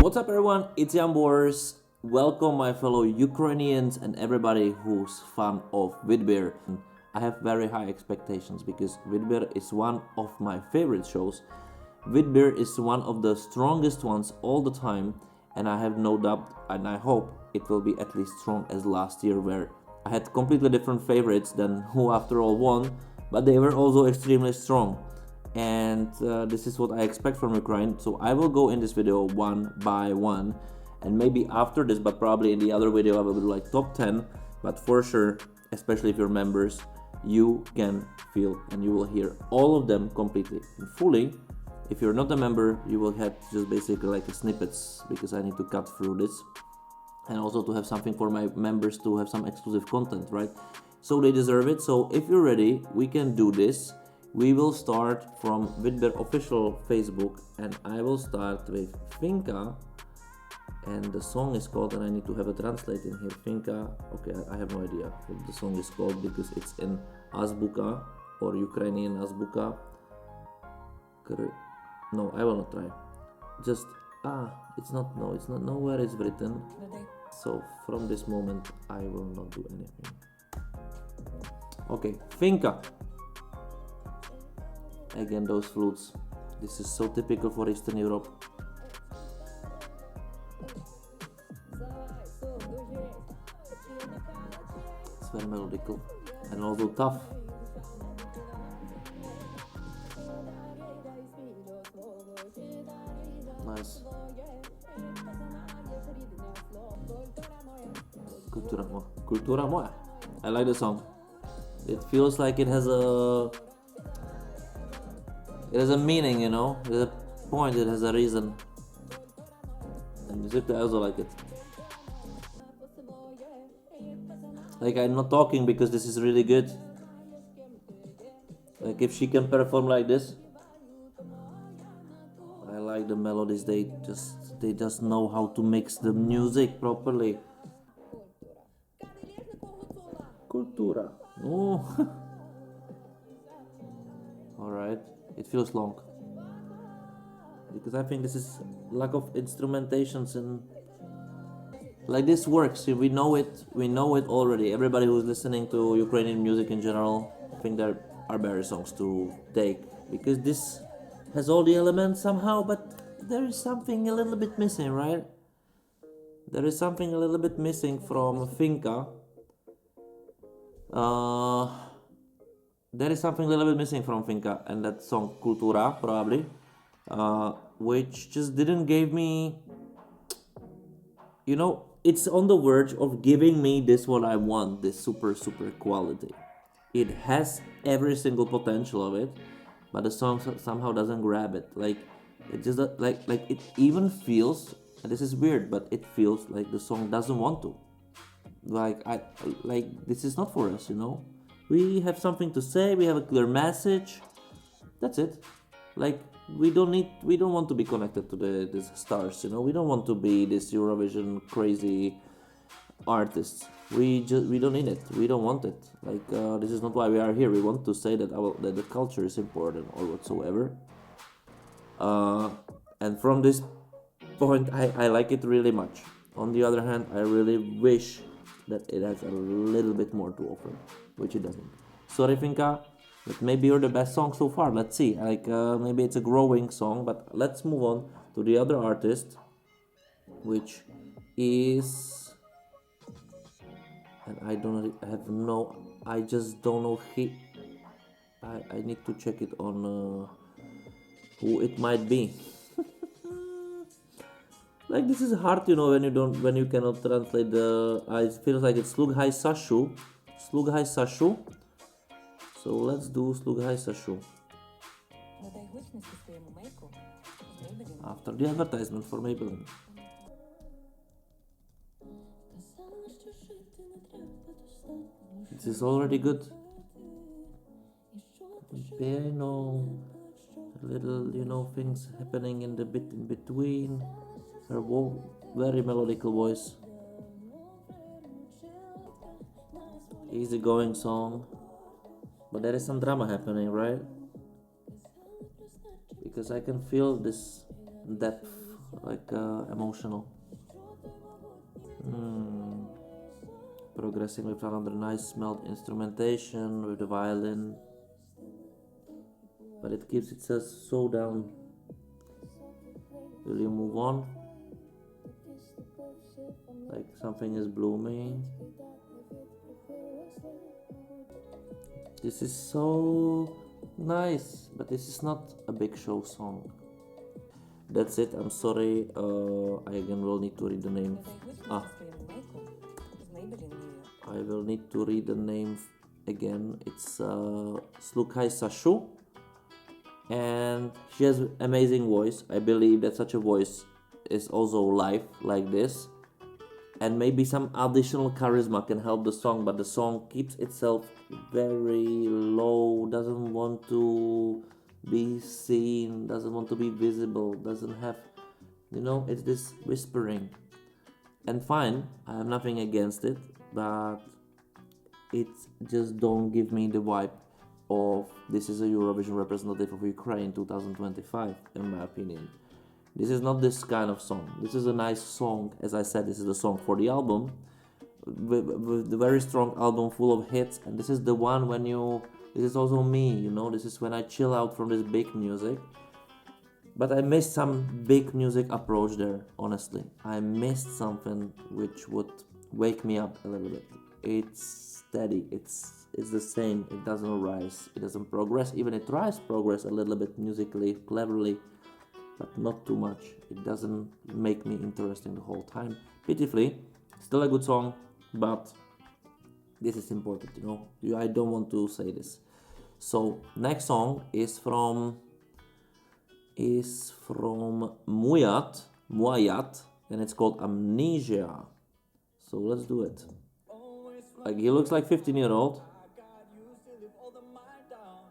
What's up everyone, it's Jan Boers. Welcome my fellow Ukrainians and everybody who's fan of Vidbir. I have very high expectations because Vidbir is one of my favorite shows. Vidbir is one of the strongest ones all the time, and I have no doubt and I hope it will be at least strong as last year, where I had completely different favorites than who after all won, but they were also extremely strong. And this is what I expect from Ukraine, so I will go in this video one by one, and maybe after this, but probably in the other video, I will do like top 10. But for sure, especially if you're members, you can feel and you will hear all of them completely and fully. If you're not a member, you will have just basically like a snippets, because I need to cut through this, and also to have something for my members to have some exclusive content, right? So they deserve it. So if you're ready, we can do this. We will start from Vidbir official Facebook, and I will start with Finka, and the song is called, and I need to have a translate in here, Finka. Okay, I have no idea what the song is called because it's in Azbuka or Ukrainian Azbuka. No, I will not try. Just it's not nowhere it's written. So from this moment I will not do anything. Okay, Finka. Again, those flutes. This is so typical for Eastern Europe. It's very melodical and also tough. Nice. Kultura moja. I like the song. It feels like it has a meaning, you know. There's a point, it has a reason. And I also like it. Like, I'm not talking because this is really good. Like, if she can perform like this, I like the melodies. They just know how to mix the music properly. Kultura. Oh. Alright. It feels long because I think this is lack of instrumentations, and like this works. We know it already. Everybody who's listening to Ukrainian music in general, I think there are better songs to take because this has all the elements somehow, but there is something a little bit missing, right? There is something a little bit missing from Finka. There is something a little bit missing from Finka and that song Kultura, probably, which just didn't give me, you know, it's on the verge of giving me this what I want, this super quality. It has every single potential of it, but the song somehow doesn't grab it. Like, it just like it even feels, and this is weird, but it feels like the song doesn't want to. Like this is not for us, you know. We have something to say, we have a clear message. That's it. Like, we don't want to be connected to the stars, you know. We don't want to be this Eurovision crazy artists. We don't need it. We don't want it. Like, this is not why we are here. We want to say that that the culture is important or whatsoever. And from this point, I like it really much. On the other hand, I really wish that it has a little bit more to offer, which it doesn't. Sorry, Finka, but maybe you're the best song so far. Let's see. Like, maybe it's a growing song, but let's move on to the other artist, which is, and I just don't know. I need to check it on who it might be. Like, this is hard, you know, when you cannot translate the. It feels like it's Slug Sashu. So let's do Slug Sashu. After the advertisement for Maybelline. This is already good. Piano, little, you know, things happening in the bit in between. Her very melodical voice. Easy going song. But there is some drama happening, right? Because I can feel this depth like emotional. Progressing with another nice smelled instrumentation with the violin, but it keeps itself so down. Will you move on? Like something is blooming. This is so nice, but this is not a big show song. That's it, I'm sorry, I again will need to read the name. I will need to read the name again. It's Slug, and she has amazing voice. I believe that such a voice is also live like this, and maybe some additional charisma can help the song, but the song keeps itself very low, doesn't want to be seen, doesn't want to be visible, doesn't have, it's this whispering. And fine, I have nothing against it, but it just don't give me the vibe of this is a Eurovision representative of Ukraine 2025, in my opinion. This is not this kind of song. This is a nice song. As I said, this is the song for the album, with the very strong album full of hits. And this is the one when this is also me, this is when I chill out from this big music. But I missed some big music approach there, honestly. I missed something which would wake me up a little bit. It's steady, it's the same, it doesn't rise, it doesn't progress. Even it tries progress a little bit musically, cleverly, but not too much. It doesn't make me interesting the whole time. Pitifully, still a good song, but this is important, I don't want to say this. So next song is from Muayat, and it's called Amnesia. So let's do it. Like, he looks like 15-year-old,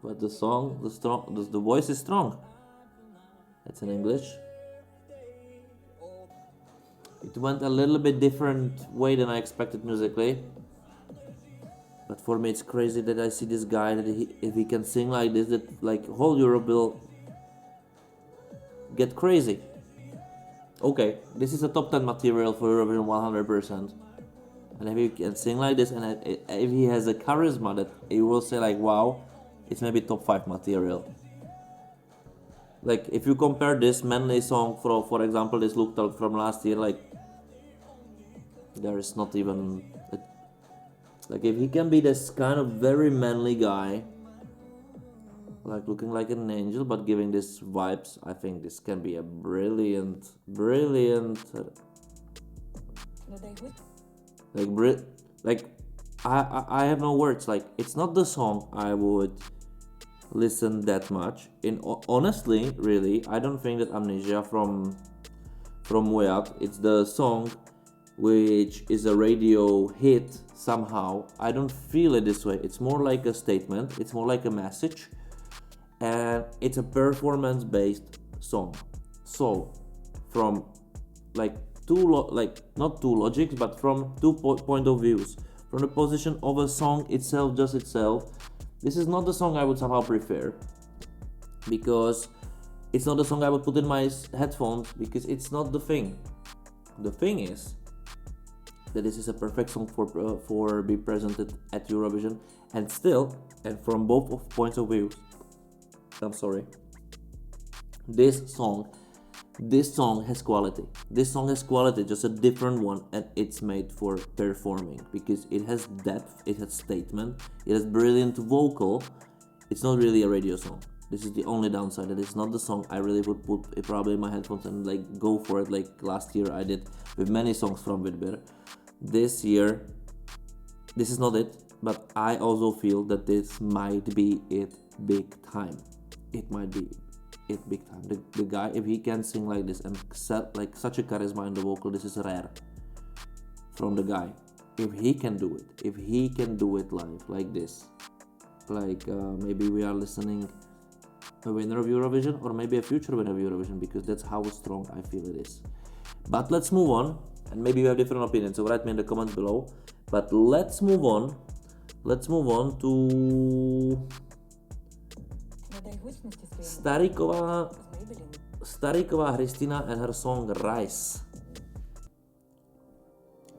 but the voice is strong. It's in English. It went a little bit different way than I expected musically. But for me, it's crazy that I see this guy, that if he can sing like this, that like whole Europe will get crazy. Okay, this is a top 10 material for Eurovision 100%. And if he can sing like this, and if he has a charisma that you will say like, wow, it's maybe top 5 material. Like, if you compare this manly song for example, this Look Talk from last year, like, there is not even like, if he can be this kind of very manly guy, like looking like an angel but giving this vibes, I think this can be a brilliant I have no words. Like, it's not the song I would listen that much. Honestly, really, I don't think that Amnesia from Muayat, it's the song which is a radio hit somehow. I don't feel it this way. It's more like a statement, it's more like a message, and it's a performance based song. So from like not two logics, but from two point of views. From the position of a song itself, just itself, this is not the song I would somehow prefer, because it's not the song I would put in my headphones, because it's not the thing. The thing is that this is a perfect song for be presented at Eurovision, and still, and from both of points of view, I'm sorry, this song has quality. This song has quality, just a different one, and it's made for performing, because it has depth, it has statement, it has brilliant vocal. It's not really a radio song. This is the only downside, that it's not the song I really would put it probably in my headphones and like go for it like last year I did with many songs from Vidbir. This year, this is not it, but I also feel that this might be it big time. It might be it big time. The guy, if he can sing like this and set like such a charisma in the vocal, this is rare from the guy. If he can do it live like this, like maybe we are listening a winner of Eurovision, or maybe a future winner of Eurovision, because that's how strong I feel it is. But let's move on, and maybe you have different opinions, so write me in the comments below. But let's move on to Starikova Starikova Christina and her song Rice.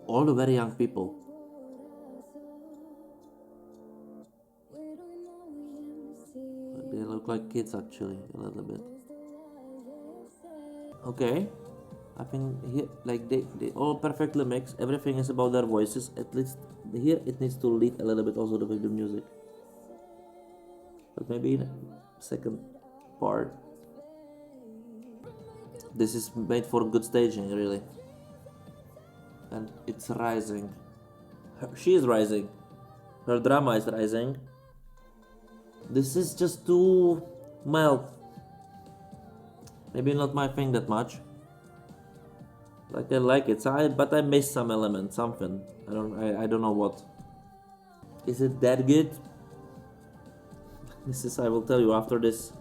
All the very young people. They look like kids actually, a little bit. Okay. I think here, like they all perfectly mix. Everything is about their voices. At least here it needs to lead a little bit also with the music. But maybe in second part. This is made for good staging, really. And it's rising. She is rising. Her drama is rising. This is just too mild. Maybe not my thing that much. Like I like it, but I miss some element, something. I don't know what. Is it that good? This is, I will tell you after this.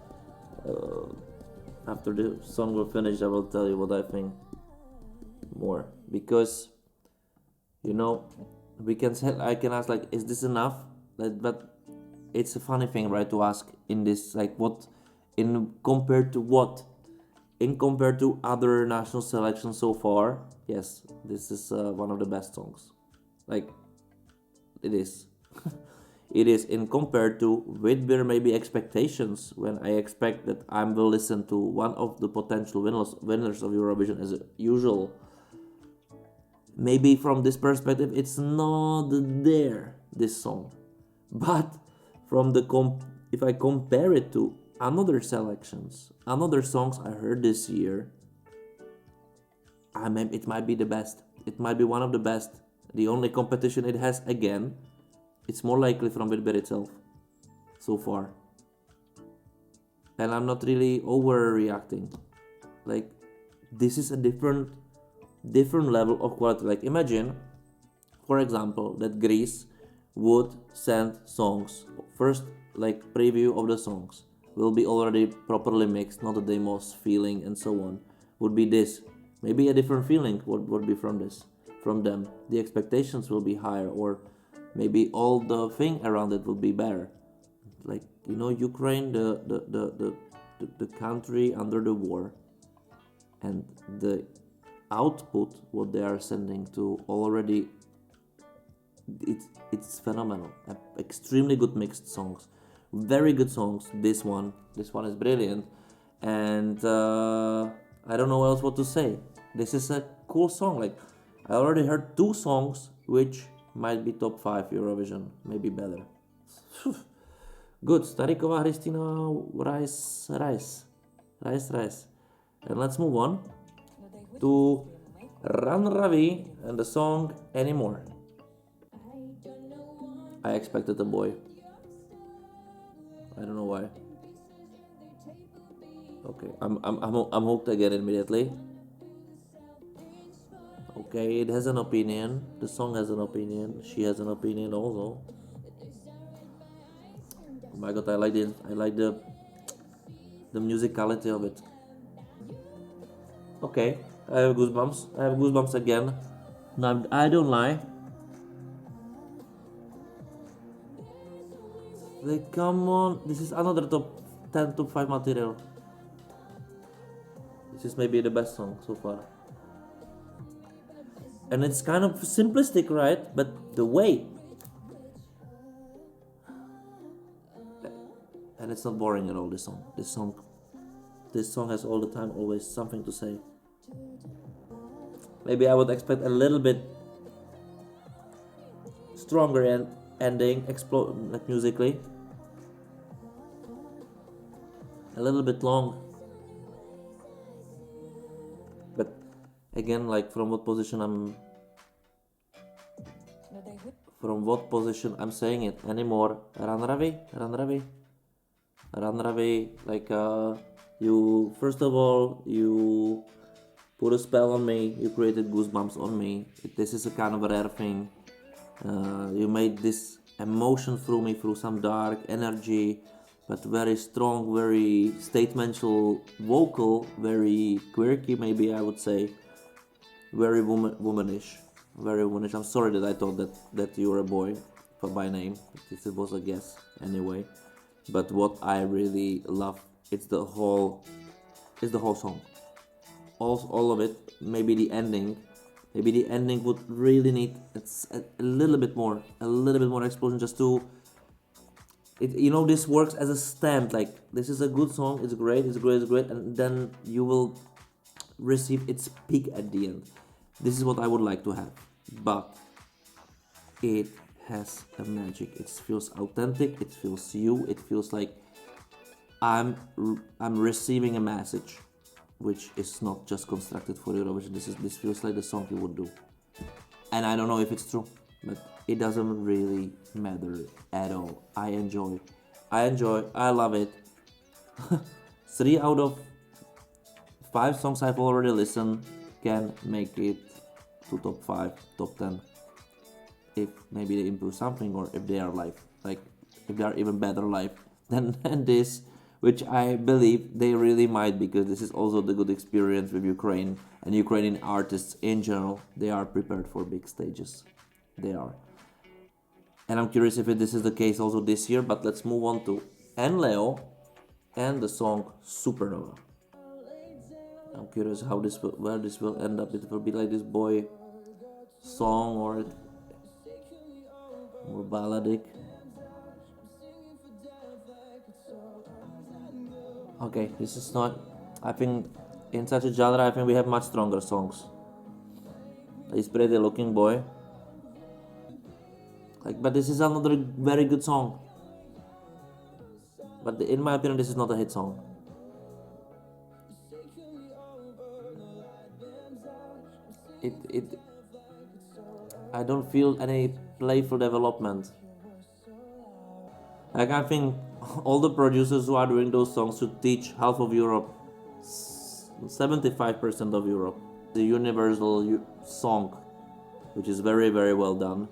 After the song will finish, I will tell you what I think more, because you know we can say, I can ask like, is this enough? But it's a funny thing, right, to ask in this, like, what in compared to what, in compared to other national selections so far. Yes, this is one of the best songs. Like, it is. It is in compared to Vidbir maybe expectations, when I expect that I will listen to one of the potential winners of Eurovision as usual. Maybe from this perspective it's not there, this song. But from the if I compare it to another selections, another songs I heard this year, it might be the best. It might be one of the best. The only competition it has, again, it's more likely from Vidbir itself so far. And I'm not really overreacting. Like, this is a different level of quality. Like, imagine, for example, that Greece would send songs. First, like, preview of the songs will be already properly mixed, not the demos, feeling, and so on. Would be this. Maybe a different feeling would be from this, from them. The expectations will be higher, or maybe all the thing around it will be better. Like, you know, Ukraine, the country under the war, and the output what they are sending to already, it's phenomenal. Extremely good mixed songs, very good songs. This one is brilliant, and I don't know else what to say. This is a cool song. Like, I already heard two songs which might be top 5 Eurovision, maybe better. Good. Starikova Christina, rice. And let's move on to Ravi and the song Anymore. I expected a boy. I don't know why. Okay, I'm hooked again immediately. Okay, it has an opinion. The song has an opinion. She has an opinion also. Oh my god, I like the musicality of it. Okay, I have goosebumps. I have goosebumps again. Now, I don't lie. Like, come on, this is another top 10 top 5 material. This is maybe the best song so far. And it's kind of simplistic, right? But the way. And it's not boring at all, this song. This song has all the time always something to say. Maybe I would expect a little bit stronger ending, explode, like, musically. A little bit long. But again, like, from what position I'm saying it anymore. Ravi, like, you, first of all, you put a spell on me, you created goosebumps on me. This is a kind of a rare thing. You made this emotion through me, through some dark energy, but very strong, very statemental vocal, very quirky, maybe I would say, very womanish. I'm sorry that I thought that you were a boy by name. This was a guess anyway. But what I really love, it's the whole is the whole song. All of it. Maybe the ending. Maybe the ending would really need a little bit more explosion just to. This works as a stamp. Like, this is a good song. It's great. And then you will receive its peak at the end. This is what I would like to have, but it has a magic. It feels authentic. It feels you. It feels like I'm receiving a message, which is not just constructed for Eurovision. This feels like the song you would do, and I don't know if it's true, but it doesn't really matter at all. I enjoy. I love it. 3 out of 5 songs I've already listened can make it to top 5, top 10. If maybe they improve something, or if they are if they are even better live than this, which I believe they really might, because this is also the good experience with Ukraine and Ukrainian artists in general. They are prepared for big stages. They are. And I'm curious if this is the case also this year, but let's move on to Leo and the song Supernova. I'm curious where this will end up. It will be like this boy song or more balladic. Okay, this is not. I think in such a genre, I think we have much stronger songs. He's pretty looking boy. But this is another very good song. But in my opinion, this is not a hit song. I don't feel any playful development. I think all the producers who are doing those songs should teach half of Europe, 75% of Europe, the universal song, which is very, very well done.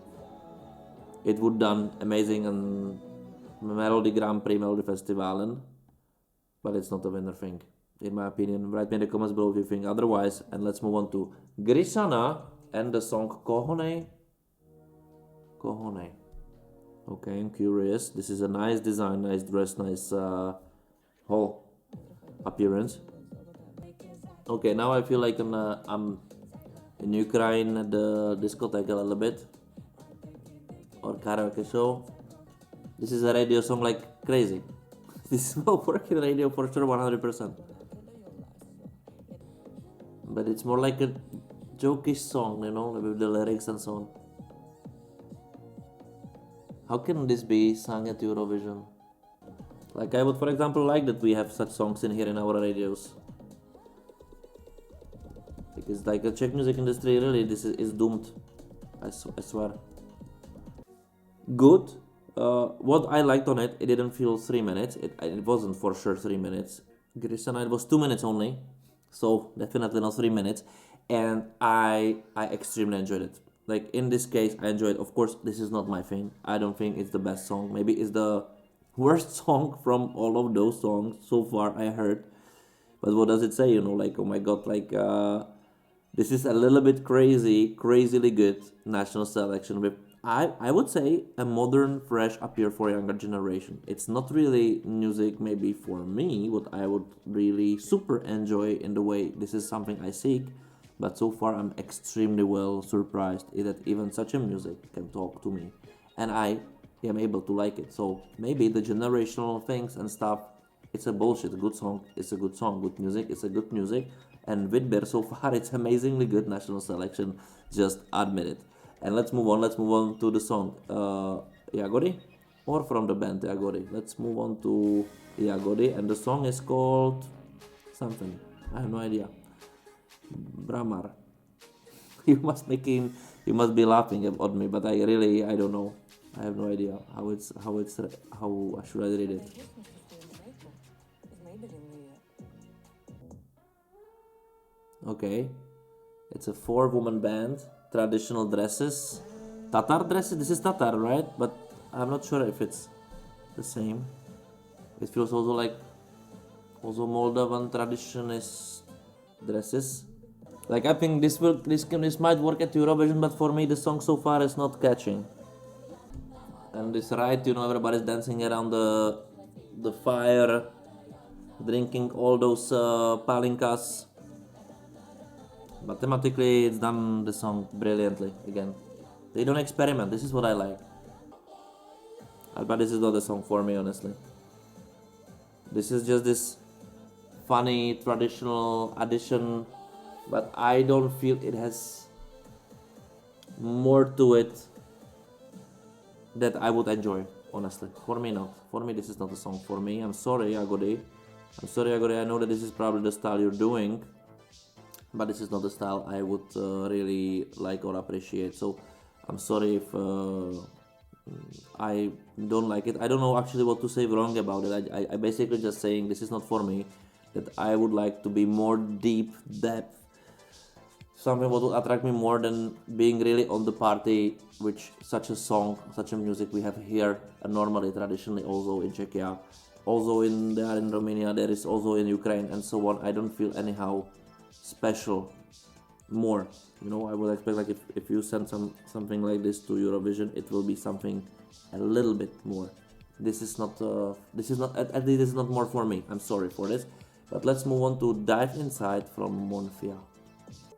It would done amazing on Melody Grand Prix, Melody Festivalen, but it's not a winner thing, in my opinion. Write me in the comments below if you think otherwise, and let's move on to Grisana and the song Kohone. Okay, I'm curious. This is a nice design, nice dress, nice whole appearance. Okay, now I feel like I'm in Ukraine at the discotheque a little bit, or karaoke show. This is a radio song like crazy. This will work in radio for sure, 100%. But it's more like a jokish song, with the lyrics and so on. How can this be sung at Eurovision? I would, for example, like that we have such songs in here in our radios. Because the Czech music industry really is doomed. I swear. Good. What I liked on it didn't feel 3 minutes. It wasn't for sure 3 minutes. Grisana, it was 2 minutes only. So definitely not 3 minutes. And I extremely enjoyed it. In this case, I enjoyed it. Of course, this is not my thing. I don't think it's the best song. Maybe it's the worst song from all of those songs so far I heard. But what does it say? Oh my god, this is a little bit crazily good national selection with, I would say, a modern, fresh appeal for younger generation. It's not really music maybe for me, what I would really super enjoy in the way this is something I seek. But so far, I'm extremely well surprised that even such a music can talk to me, and I am able to like it. So maybe the generational things and stuff, it's a bullshit. Good song, it's a good song. Good music, it's a good music. And Vidbir, so far, it's amazingly good national selection. Just admit it. And let's move on. Let's move on to the song Yagodi, or from the band Yagodi. Let's move on to Yagodi, and the song is called something. I have no idea. Bramar. You must be laughing at me, but I don't know. I have no idea how should I read it. Okay, it's a 4-woman band, traditional dresses, Tatar dresses. This is Tatar, right? But I'm not sure if it's the same. It feels also like Moldovan traditionist dresses. I think this might work at Eurovision, but for me the song so far is not catching. And this right, everybody's dancing around the fire. drinking all those palinkas. But thematically, it's done the song brilliantly again. They don't experiment, this is what I like. But this is not the song for me, honestly. This is just this funny traditional addition, but I don't feel it has more to it that I would enjoy, honestly. For me, not. For me, this is not a song for me. I'm sorry, Agodi. I know that this is probably the style you're doing, but this is not the style I would really like or appreciate. So I'm sorry if I don't like it. I don't know actually what to say wrong about it. I basically just saying this is not for me, that I would like to be more depth, something what would attract me more than being really on the party, which such a song, such a music we have here normally, traditionally, also in Czechia, also there in Romania, there is also in Ukraine and so on. I don't feel anyhow special more, you know. I would expect like if you send something like this to Eurovision, it will be something a little bit more. This is not at least this is not more for me. I'm sorry for this, but let's move on to Dive Inside from Monfia.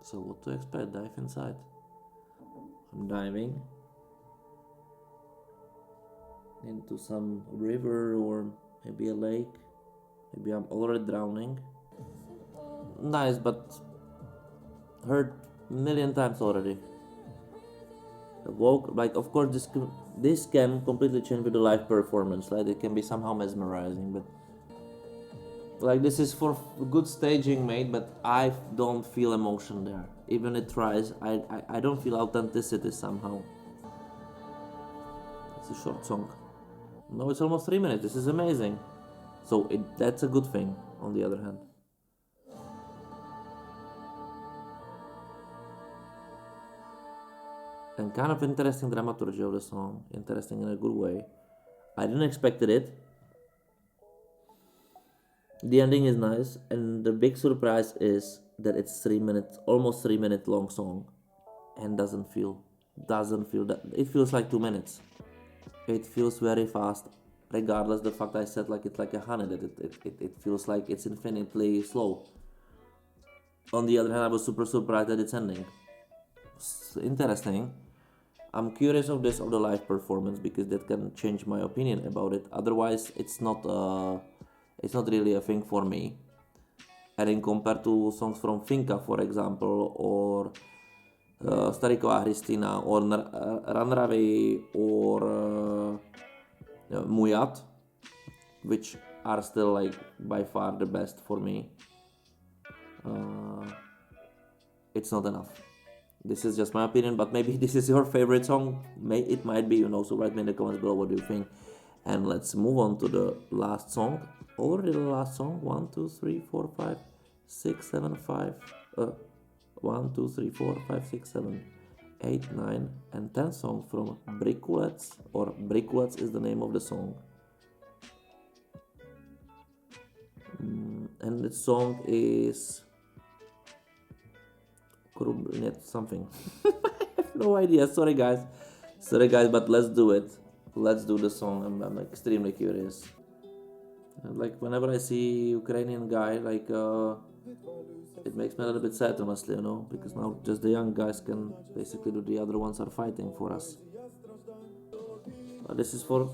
So what to expect? Dive inside. I'm diving into some river or maybe a lake. Maybe I'm already drowning. Nice, but heard million times already. The walk, like, of course this can completely change with the live performance. Like, it can be somehow mesmerizing, but like, this is for good staging, mate, but I don't feel emotion there. Even it tries, I don't feel authenticity somehow. It's a short song. No, it's almost 3 minutes. This is amazing. So that's a good thing, on the other hand. And kind of interesting dramaturgy of the song. Interesting in a good way. I didn't expect it. The ending is nice, and the big surprise is that it's 3 minutes, almost 3 minute long song, and doesn't feel that. It feels like 2 minutes. It feels very fast, regardless the fact I said like it's like a honey, that it feels like it's infinitely slow. On the other hand, I was super surprised that it's ending. It's interesting. I'm curious of the live performance, because that can change my opinion about it. Otherwise, it's not really a thing for me. And in compared to songs from Finka, for example, or Stariková Christina, or Ravi, or Mujat, which are still like by far the best for me, it's not enough. This is just my opinion, but maybe this is your favorite song. It might be, you know, so write me in the comments below what do you think. And let's move on to the last song. Already the last song. 1, 2, 3, 4, 5, 6, 7, 5. 1, 2, 3, 4, 5, 6, 7, 8, 9, and 10 songs from Brickets, or Brickets is the name of the song. And the song is something. I have no idea. Sorry guys, but let's do it. Let's do the song. I'm extremely curious. Like, whenever I see Ukrainian guy, like it makes me a little bit sad, honestly, you know, because now just the young guys can basically do, the other ones are fighting for us. This is for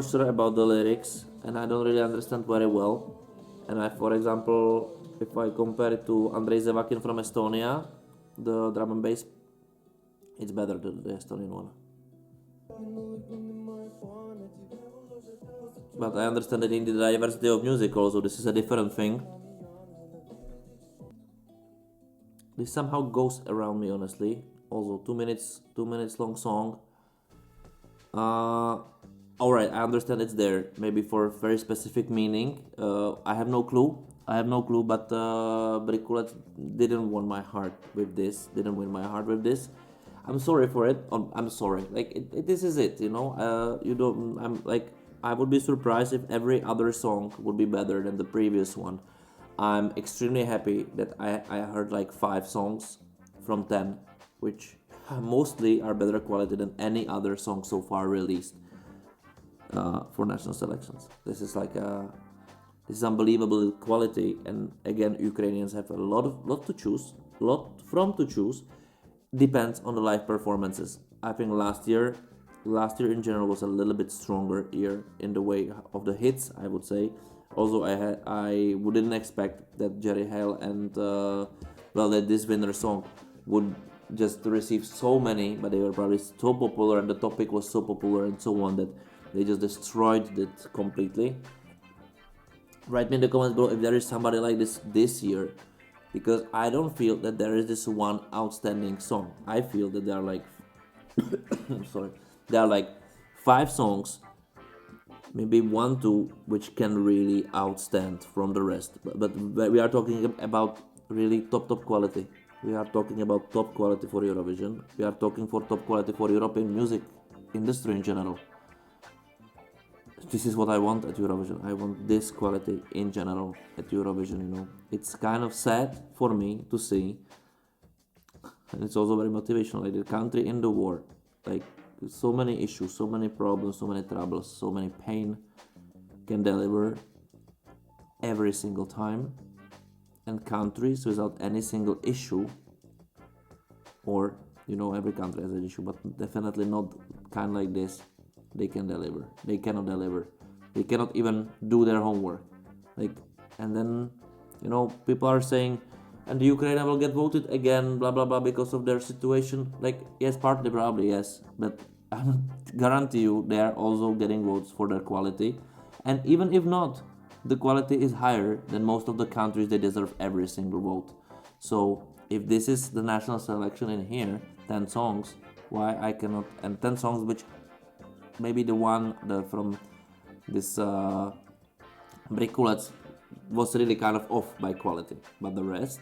sure about the lyrics, and I don't really understand very well. And for example, if I compare it to Andrei Zevakin from Estonia, the drum and bass, it's better than the Estonian one. But I understand that in the diversity of music also, this is a different thing. This somehow goes around me, honestly. Also, 2 minutes long song. Alright, I understand it's there, maybe for a very specific meaning. I have no clue, but Brickets didn't win my heart with this. I'm sorry for it. I'm sorry. Like, this is it, you know. You don't. I'm like, I would be surprised if every other song would be better than the previous one. I'm extremely happy that I heard like 5 songs from 10, which mostly are better quality than any other song so far released for national selections. This is like This is unbelievable quality, and again, Ukrainians have a lot to choose Depends on the live performances. I think last year in general was a little bit stronger year in the way of the hits, I would say. Also, I wouldn't expect that Jerry Hale and that this winner song would just receive so many, but they were probably so popular and the topic was so popular and so on that they just destroyed it completely. Write me in the comments below if there is somebody like this year, because I don't feel that there is this one outstanding song. I feel that there are like there are like 5 songs, maybe 1-2, which can really outstand from the rest. But we are talking about really top quality. We are talking about top quality for Eurovision. We are talking for top quality for European music industry in general. This is what I want at Eurovision. I want this quality in general at Eurovision, It's kind of sad for me to see, and it's also very motivational, like the country in the war, like so many issues, so many problems, so many troubles, so many pain, can deliver every single time, and countries without any single issue, or every country has an issue, but definitely not kind like this, they can deliver. They cannot deliver. They cannot even do their homework. And then people are saying, and the Ukraine will get voted again, blah blah blah, because of their situation. Yes, partly, probably yes, but I guarantee you they are also getting votes for their quality, and even if not, the quality is higher than most of the countries. They deserve every single vote. So if this is the national selection in here, 10 songs, why I cannot? And 10 songs which maybe the one from this Brickets was really kind of off by quality, but the rest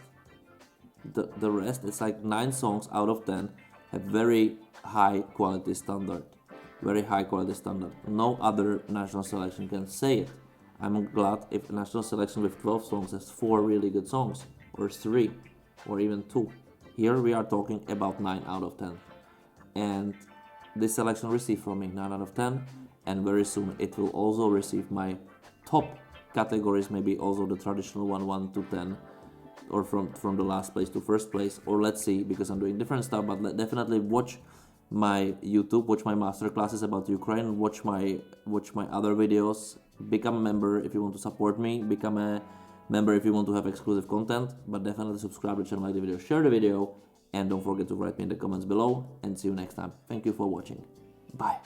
it's like 9 songs out of 10 have very high quality standard. No other national selection can say it. I'm glad if a national selection with 12 songs has 4 really good songs, or 3, or even 2. Here we are talking about 9 out of 10, and this selection received from me 9 out of 10, and very soon it will also receive my top categories, maybe also the traditional 1 to 10, or from the last place to first place, or let's see, because I'm doing different stuff. But definitely watch my YouTube, watch my masterclasses about Ukraine, watch my other videos, become a member if you want to support me, become a member if you want to have exclusive content, but definitely subscribe to the channel, like the video, share the video, and don't forget to write me in the comments below, and see you next time. Thank you for watching. Bye.